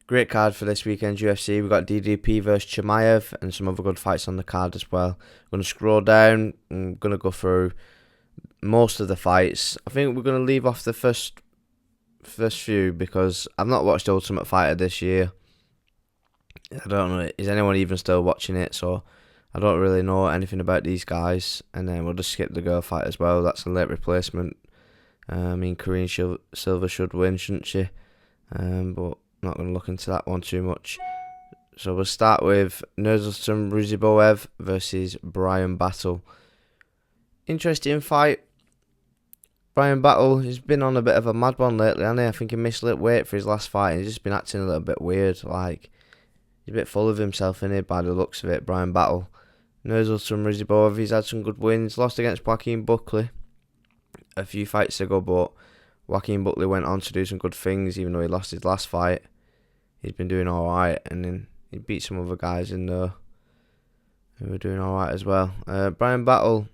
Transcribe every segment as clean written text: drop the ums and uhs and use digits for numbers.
Great card for this weekend's UFC. We've got DDP versus Chimaev and some other good fights on the card as well. I'm going to scroll down. I'm going to go through most of the fights. I think we're going to leave off the first few because I've not watched Ultimate Fighter this year. I don't know, is anyone even still watching it? So I don't really know anything about these guys. And then we'll just skip the girl fight as well. That's a late replacement. Korean Silva should win, shouldn't she? But not going to look into that one too much. So we'll start with Nursultan Ruziboev versus Brian Battle. Interesting fight. Brian Battle, he's been on a bit of a mad one lately, hasn't he? I think he missed weight for his last fight and he's just been acting a little bit weird. Like, he's a bit full of himself, isn't he, by the looks of it, Brian Battle. Nursultan Ruziboev, he's had some good wins. Lost against Joaquin Buckley a few fights ago, but Joaquin Buckley went on to do some good things, even though he lost his last fight. He's been doing alright, and then he beat some other guys in there who were doing alright as well. Brian Battle,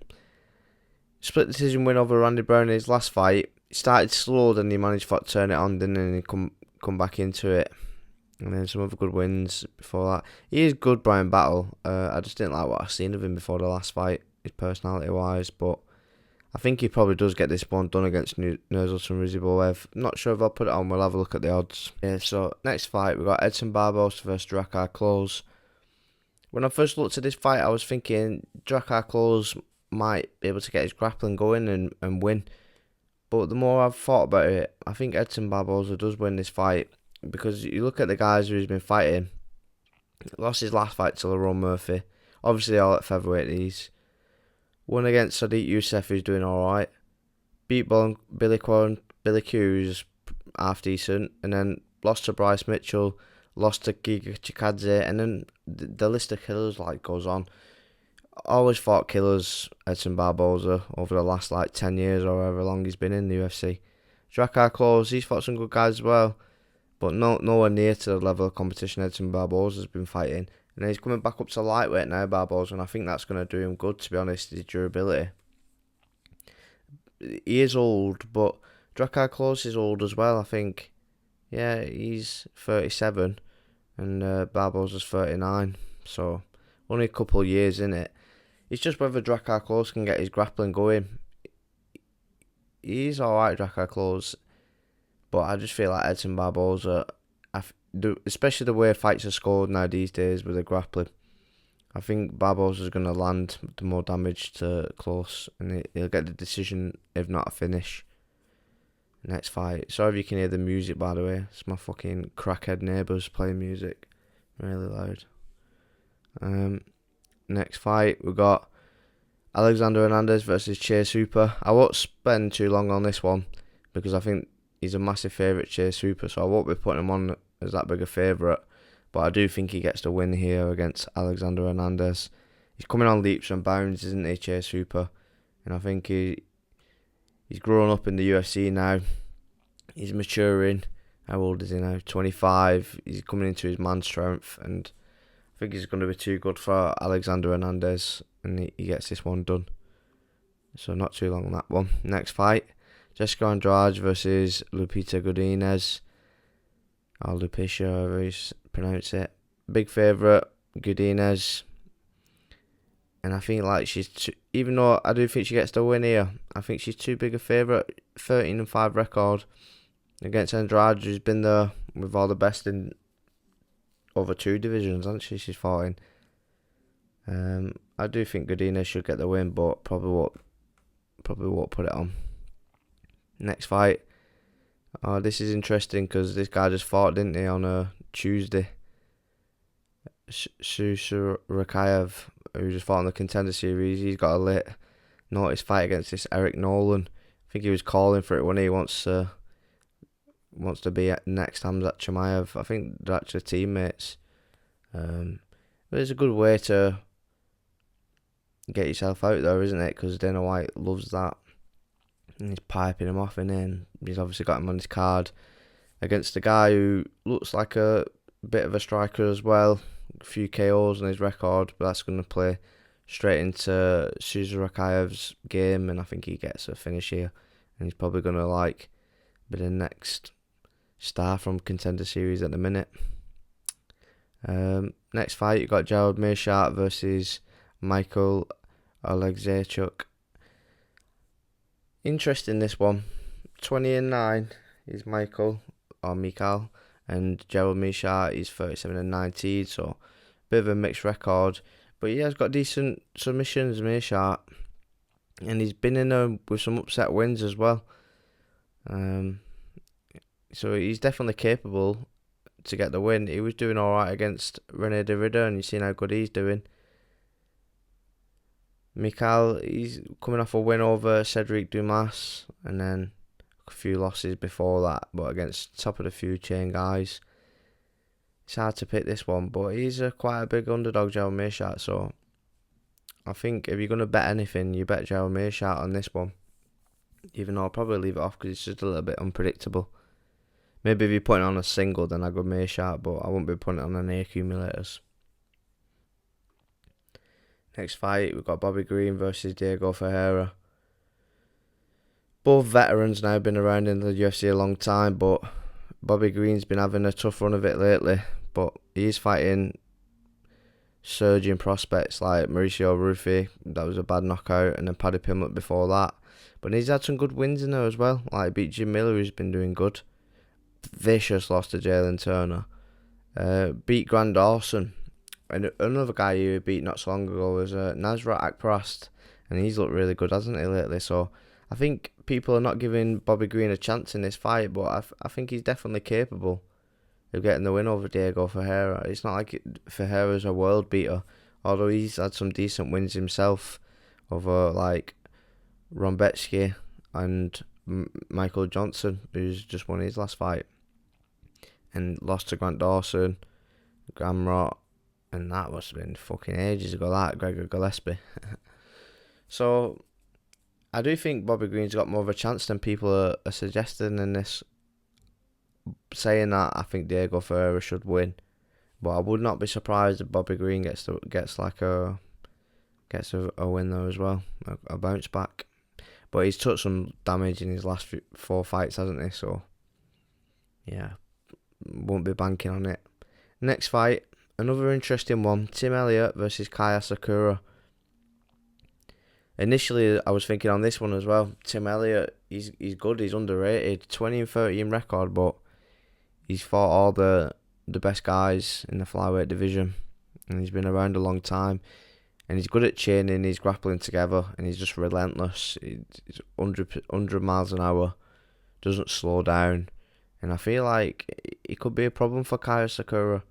split decision win over Randy Brown in his last fight. He started slow, then he managed to turn it on, didn't he, and he come back into it. And then some other good wins before that. He is good, Brian Battle. I just didn't like what I've seen of him before the last fight, his personality-wise, but I think he probably does get this one done against Nursultan Ruziboev. Not sure if I'll put it on. We'll have a look at the odds. Yeah, so next fight, we've got Edson Barbosa versus Drakkar Klose. When I first looked at this fight, I was thinking Drakkar Klose might be able to get his grappling going and win. But the more I've thought about it, I think Edson Barbosa does win this fight. Because you look at the guys who he's been fighting. Lost his last fight to Lerone Murphy. Obviously all at featherweight these. Won against Sadiq Youssef, who's doing alright. Beat Billy Q, who's half decent. And then lost to Bryce Mitchell. Lost to Giga Chikadze. And then the list of killers goes on. Always fought killers, Edson Barbosa, over the last 10 years or however long he's been in the UFC. Drakkar Klose, he's fought some good guys as well. But nowhere near to the level of competition Edson Barbosa has been fighting. And then he's coming back up to lightweight now, Barbosa, and I think that's going to do him good, to be honest, his durability. He is old, but Drakkar Klose is old as well, I think. Yeah, he's 37, and Barbosa's 39, so only a couple of years in it. It's just whether Drakkar Klose can get his grappling going. He's alright, Drakkar Klose. But I just feel like Edson Barbosa, especially the way fights are scored now these days with the grappling, I think Barbosa's going to land the more damage to Klose, and he'll get the decision, if not a finish. Next fight. Sorry if you can hear the music, by the way. It's my fucking crackhead neighbours playing music really loud. Next fight, we've got Alexander Hernandez versus Chase Hooper. I won't spend too long on this one because I think he's a massive favourite, Chase Hooper, so I won't be putting him on as that big a favourite. But I do think he gets the win here against Alexander Hernandez. He's coming on leaps and bounds, isn't he, Chase Hooper? And I think he's grown up in the UFC now. He's maturing. How old is he now? 25. He's coming into his man strength, and I think he's going to be too good for Alexander Hernandez, and he gets this one done. So not too long on that one. Next fight. Jessica Andrade versus Lupita Godinez. Or Lupicia, however you pronounce it. Big favourite, Godinez. And I think she's even though I do think she gets the win here, I think she's too big a favourite. 13-5 record against Andrade, who's been there with all the best in over 2 divisions, hasn't she? She's fought in. I do think Godinez should get the win, but probably won't put it on. Next fight. Oh, this is interesting because this guy just fought, didn't he, on a Tuesday. Rakayev, who just fought in the Contender Series. He's got a late notice fight against this Eric Nolan. I think he was calling for it when he wants to be at next Hamzat Chimaev. I think they're actually teammates. But it's a good way to get yourself out there, isn't it? Because Dana White loves that. And he's piping him off, and he's obviously got him on his card against a guy who looks like a bit of a striker as well. A few KOs on his record, but that's going to play straight into Cesar Rakayev's game, and I think he gets a finish here. And he's probably going to be the next star from Contender Series at the minute. Next fight, you got Gerald Meerschaert versus Michael Alexeychuk. Interesting, this one. 20-9 is Michael, or Mikhail, and Gerald Meerschaert is 37-19, so bit of a mixed record. But he has got decent submissions, Meerschaert, and he's been in there with some upset wins as well. So he's definitely capable to get the win. He was doing alright against Rene Derrida, and you've seen how good he's doing. Mikhail, he's coming off a win over Cedric Dumas, and then a few losses before that, but against top of the food chain guys. It's hard to pick this one, but he's quite a big underdog, Gerald Meerschaert, so I think if you're going to bet anything, you bet Gerald Meerschaert on this one. Even though I'll probably leave it off because it's just a little bit unpredictable. Maybe if you're putting on a single, then I go Meerschaert, but I won't be putting it on any accumulators. Next fight, we've got Bobby Green versus Diego Ferreira. Both veterans now, been around in the UFC a long time, but Bobby Green's been having a tough run of it lately. But he's fighting surging prospects like Mauricio Ruffi, that was a bad knockout, and then Paddy Pimblett before that. But he's had some good wins in there as well, like beat Jim Miller, who's been doing good. Vicious loss to Jalen Turner. Beat Grant Dawson. And another guy who beat not so long ago was Nasrat Akparast, and he's looked really good, hasn't he, lately? So I think people are not giving Bobby Green a chance in this fight, but I think he's definitely capable of getting the win over Diego Ferreira. It's not like Ferreira's a world beater, although he's had some decent wins himself over like Rombetsky and Michael Johnson, who's just won his last fight, and lost to Grant Dawson, Gamrot, and that must have been fucking ages ago, that, Gregor Gillespie. So I do think Bobby Green's got more of a chance than people are suggesting in this. Saying that, I think Diego Ferreira should win, but I would not be surprised if Bobby Green gets a win there as well, a bounce back. But he's took some damage in his last 4 fights, hasn't he? So yeah, won't be banking on it. Next fight, another interesting one: Tim Elliott versus Kaya Sakura. Initially, I was thinking on this one as well. Tim Elliott, he's good, he's underrated, 20-13 record, but he's fought all the best guys in the flyweight division, and he's been around a long time, and he's good at chaining, he's grappling together, and he's just relentless. He's 100 miles an hour, doesn't slow down, and I feel like it could be a problem for Kaya Sakura,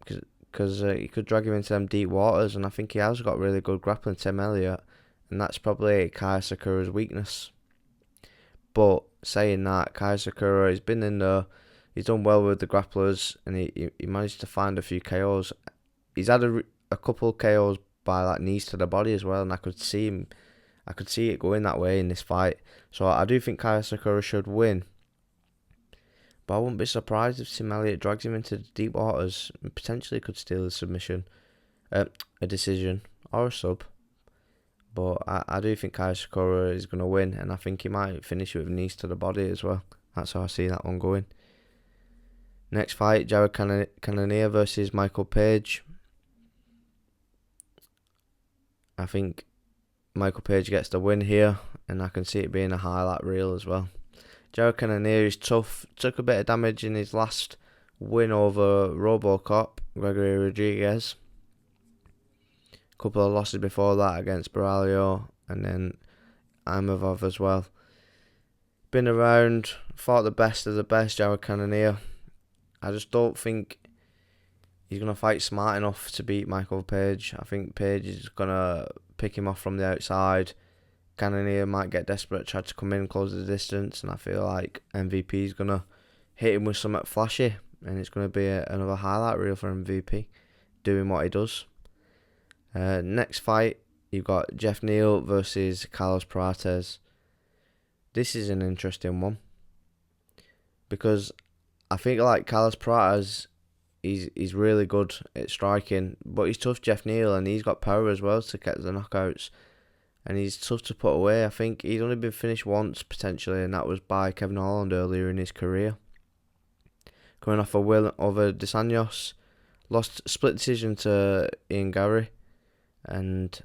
because he could drag him into them deep waters, and I think he has got really good grappling, Tim Elliott, and that's probably Kaya Sakura's weakness. But saying that, Kaya Sakura has been in there, he's done well with the grapplers, and he managed to find a few KOs. He's had a couple KOs by like knees to the body as well, and I could see it going that way in this fight. So I do think Kaya Sakura should win. But I wouldn't be surprised if Tim Elliott drags him into the deep waters and potentially could steal a submission, a decision, or a sub. But I do think Kaya Sakura is going to win, and I think he might finish it with knees to the body as well. That's how I see that one going. Next fight, Jared Cannonier versus Michael Page. I think Michael Page gets the win here, and I can see it being a highlight reel as well. Jared Cannonier is tough, took a bit of damage in his last win over Robocop, Gregory Rodriguez. A couple of losses before that against Baralio and then Imavov as well. Been around, fought the best of the best, Jared Cannonier. I just don't think he's going to fight smart enough to beat Michael Page. I think Page is going to pick him off from the outside. Cannonier might get desperate, try to come in and close the distance, and I feel like MVP is going to hit him with something flashy, and it's going to be another highlight reel for MVP, doing what he does. Next fight, you've got Jeff Neal versus Carlos Prates. This is an interesting one, because I think like Carlos Prates, he's really good at striking, but he's tough Jeff Neal, and he's got power as well to get the knockouts. And he's tough to put away. I think he's only been finished once, potentially, and that was by Kevin Holland earlier in his career. Coming off a win over Dos Anjos, lost split decision to Ian Gary, and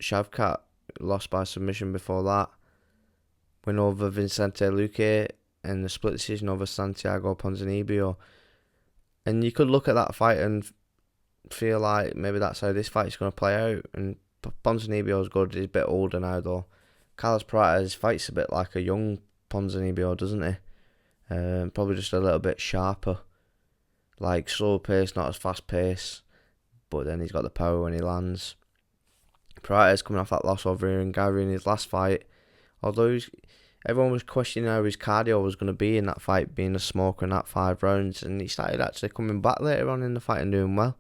Shavkat lost by submission before that. Win over Vicente Luque and the split decision over Santiago Ponzinibbio. And you could look at that fight and feel like maybe that's how this fight's going to play out. And Ponzinibbio's good. He's a bit older now, though. Carlos Prates fights a bit like a young Ponzinibbio, doesn't he? Probably just a little bit sharper. Like slow pace, not as fast pace. But then he's got the power when he lands. Prates coming off that loss over Ian Gary in his last fight. Although everyone was questioning how his cardio was going to be in that fight, being a smoker in that 5 rounds. And he started actually coming back later on in the fight and doing well.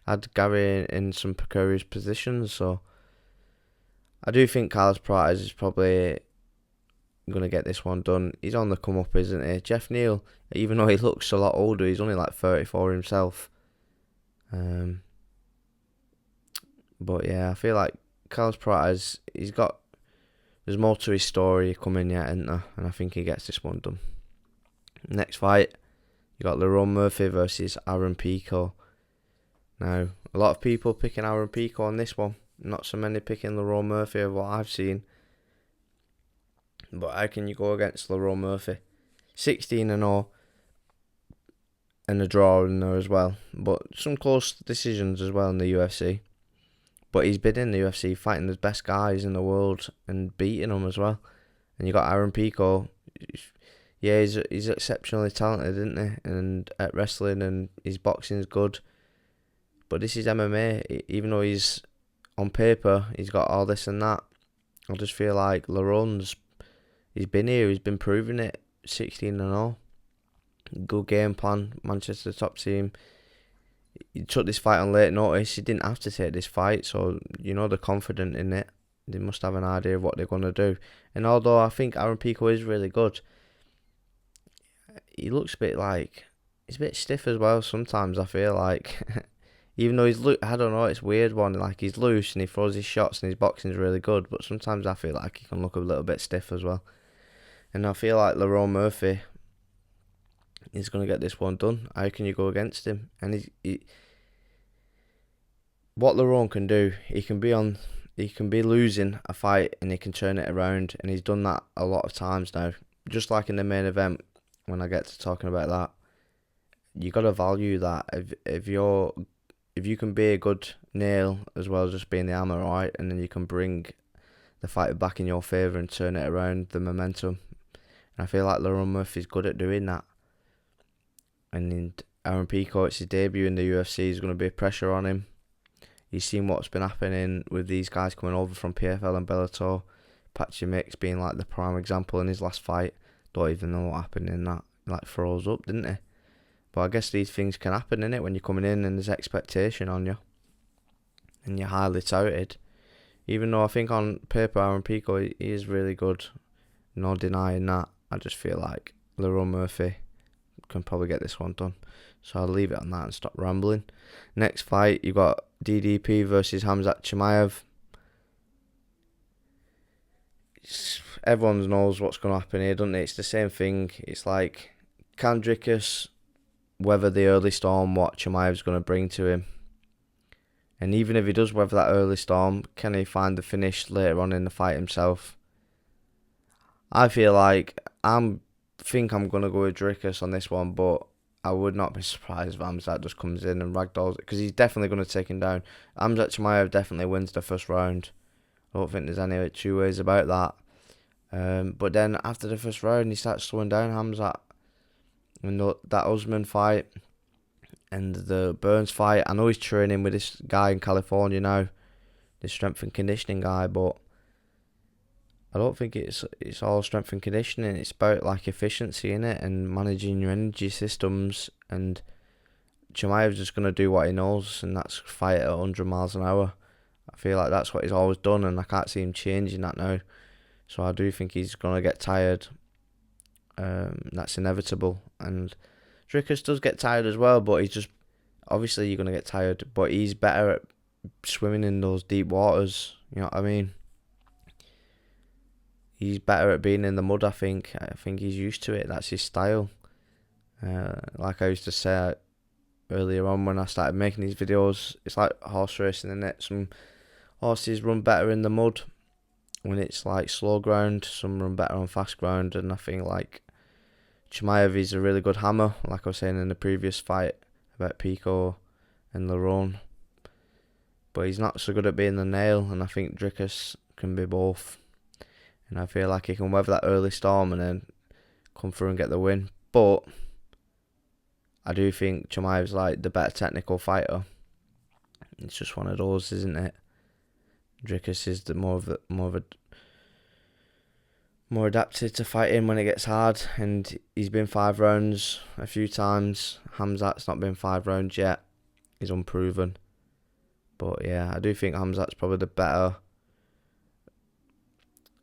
Had Gary in some precarious positions, so I do think Carlos Prates is probably going to get this one done. He's on the come up, isn't he? Jeff Neal, even though he looks a lot older, he's only like 34 himself. But yeah, I feel like Carlos Prates, there's more to his story coming yet, isn't there? And I think he gets this one done. Next fight, you got Lerone Murphy versus Aaron Pico. Now, a lot of people picking Aaron Pico on this one. Not so many picking Lerone Murphy of what I've seen. But how can you go against Lerone Murphy? 16-0 and a draw in there as well. But some close decisions as well in the UFC. But he's been in the UFC fighting the best guys in the world and beating them as well. And you got Aaron Pico. Yeah, he's exceptionally talented, isn't he? And at wrestling, and his boxing's good. But this is MMA. Even though he's on paper, he's got all this and that. I just feel like he's been here. He's been proving it. 16-0. Good game plan. Manchester top team. He took this fight on late notice. He didn't have to take this fight, so they're confident in it. They must have an idea of what they're going to do. And although I think Aaron Pico is really good, he looks he's a bit stiff as well sometimes, I feel like. Even though I don't know, it's a weird one. Like, he's loose and he throws his shots and his boxing's really good, but sometimes I feel like he can look a little bit stiff as well. And I feel like Lerone Murphy is going to get this one done. How can you go against him? And what Lerone can do, he can be losing a fight and he can turn it around, and he's done that a lot of times now. Just like in the main event, when I get to talking about that, you got to value that. If you can be a good nail as well as just being the hammer, right, and then you can bring the fight back in your favour and turn it around, the momentum. And I feel like Lerone Murphy's good at doing that. And Aaron Pico, it's his debut in the UFC, there's going to be pressure on him. He's seen what's been happening with these guys coming over from PFL and Bellator. Patchy Mix being like the prime example in his last fight. Don't even know what happened in that. Like, froze up, didn't he? But I guess these things can happen, innit, when you're coming in and there's expectation on you. And you're highly touted. Even though I think on paper Aaron Pico, he is really good. No denying that. I just feel like Lerone Murphy can probably get this one done. So I'll leave it on that and stop rambling. Next fight, you got DDP versus Khamzat Chimaev. Everyone knows what's going to happen here, doesn't it? It's the same thing. It's like, can Dricus weather the early storm, what Chimaev's going to bring to him? And even if he does weather that early storm, can he find the finish later on in the fight himself? I feel like I'm going to go with Dricus on this one, but I would not be surprised if Khamzat just comes in and ragdolls it, because he's definitely going to take him down. Khamzat Chimaev definitely wins the first round. I don't think there's any two ways about that. But then after the first round, he starts slowing down Khamzat. And that Usman fight and the Burns fight, I know he's training with this guy in California now, this strength and conditioning guy, but I don't think it's all strength and conditioning. It's about like efficiency in it and managing your energy systems. And Chimaev's just going to do what he knows, and that's fight at 100 miles an hour. I feel like that's what he's always done, and I can't see him changing that now. So I do think he's going to get tired. That's inevitable. And Dricus does get tired as well, but he's just, obviously you're going to get tired, but he's better at swimming in those deep waters. You know what I mean? He's better at being in the mud, I think. I think he's used to it. That's his style. Like I used to say, earlier on when I started making these videos. It's like horse racing, isn't it? Some horses run better in the mud when it's like slow ground. Some run better on fast ground, and I think like Chimaev is a really good hammer, like I was saying in the previous fight about Pico and Lerone. But he's not so good at being the nail, and I think Dricus can be both. And I feel like he can weather that early storm and then come through and get the win. But I do think Chimaev's like the better technical fighter. It's just one of those, isn't it? Dricus is the more adapted to fighting when it gets hard, and he's been 5 rounds a few times. Hamzat's not been 5 rounds yet. He's unproven. But yeah, I do think Hamzat's probably the better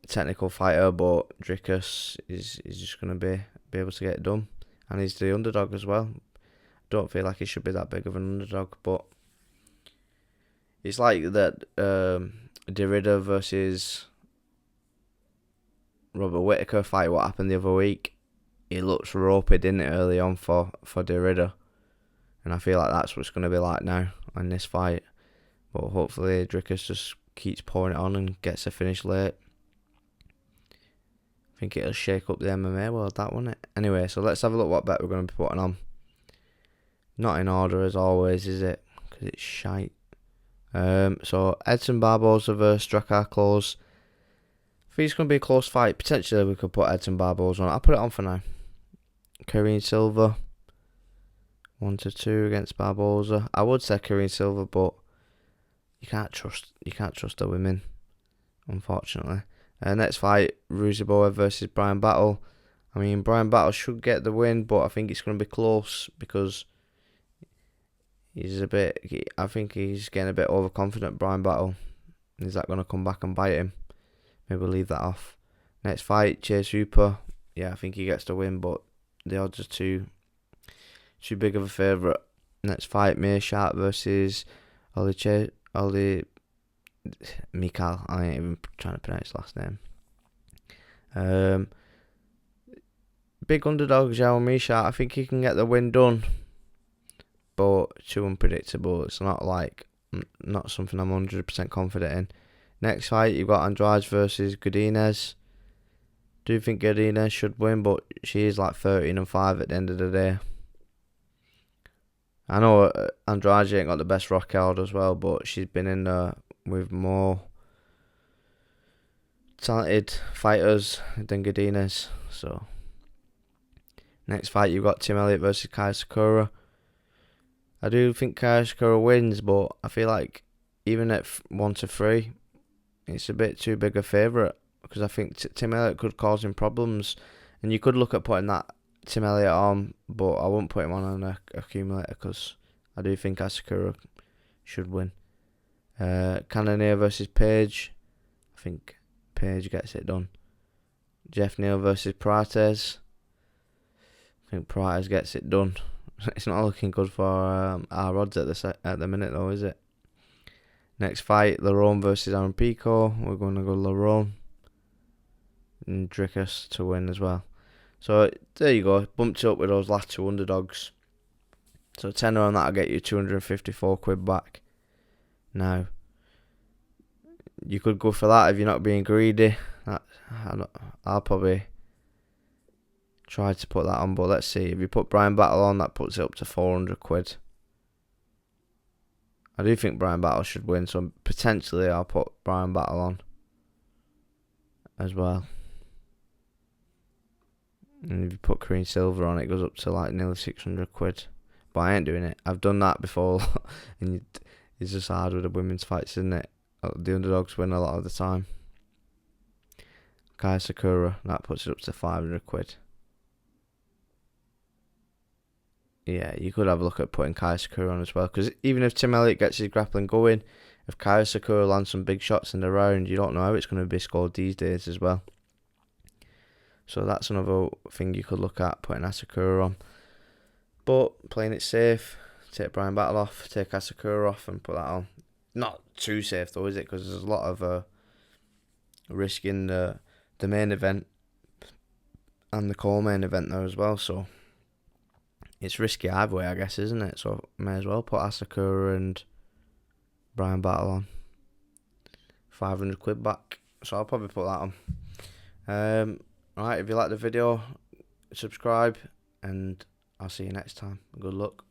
technical fighter, but Dricus is just going to be able to get it done. And he's the underdog as well. Don't feel like he should be that big of an underdog, but it's like that Derrida versus Robert Whittaker fight, what happened the other week. It looks ropey, didn't it, early on for Derrida. And I feel like that's what it's going to be like now in this fight. But hopefully Dricus just keeps pouring it on and gets a finish late. I think it'll shake up the MMA world, that, won't it? Anyway, so let's have a look what bet we're going to be putting on. Not in order as always, is it? Because it's shite. So Edson Barboza versus Drakkar Klose. I think it's going to be a close fight. Potentially we could put Edson Barboza on. I'll put it on for now. Karine Silva 1-2 against Barboza. I would say Karine Silva, but you can't trust the women, unfortunately. Next fight, Ruziboev versus Brian Battle. I mean, Brian Battle should get the win, but I think it's going to be close because I think he's getting a bit overconfident, Brian Battle. Is that going to come back and bite him? Maybe we'll leave that off. Next fight, Chase Hooper. Yeah, I think he gets the win, but the odds are too big of a favourite. Next fight, Meerschaert versus Oli Mikal. I ain't even trying to pronounce his last name. Big underdog, João Meerschaert. I think he can get the win done, but too unpredictable. It's not something I'm 100% confident in. Next fight, you've got Andrade versus Godinez. Do think Godinez should win, but she is like 13-5 at the end of the day. I know Andrade ain't got the best record as well, but she's been in there with more talented fighters than Godinez. So next fight, you've got Tim Elliott versus Kai Sakura. I do think Kai Sakura wins, but I feel like even at 1-3, it's a bit too big a favourite because I think Tim Elliott could cause him problems, and you could look at putting that Tim Elliott on, but I wouldn't put him on an accumulator because I do think Asakura should win. Cannonier versus Page. I think Page gets it done. Jeff Neal versus Prates. I think Prates gets it done. It's not looking good for our odds at the minute though, is it? Next fight, Lerone versus Aaron Pico. We're going to go Lerone. And Dricus to win as well. So there you go. Bumped up with those last 2 underdogs. So 10 on that'll get you 254 quid back. Now, you could go for that if you're not being greedy. I'll probably try to put that on, but let's see. If you put Brian Battle on, that puts it up to 400 quid. I do think Brian Battle should win, so potentially I'll put Brian Battle on as well. And if you put Karine Silva on, it goes up to like nearly 600 quid. But I ain't doing it. I've done that before, and it's just hard with the women's fights, isn't it? The underdogs win a lot of the time. Kai Sakura, that puts it up to 500 quid. Yeah, you could have a look at putting Kai Sakura on as well, because even if Tim Elliott gets his grappling going, if Kai Sakura lands some big shots in the round, you don't know how it's going to be scored these days as well. So that's another thing you could look at, putting Asakura on. But playing it safe, take Brian Battle off, take Asakura off and put that on. Not too safe though, is it? Because there's a lot of risk in the main event and the co-main event there as well. So it's risky either way, I guess, isn't it? So may as well put Asakura and Brian Battle on. 500 quid back. So I'll probably put that on. Alright, if you like the video, subscribe, and I'll see you next time. Good luck.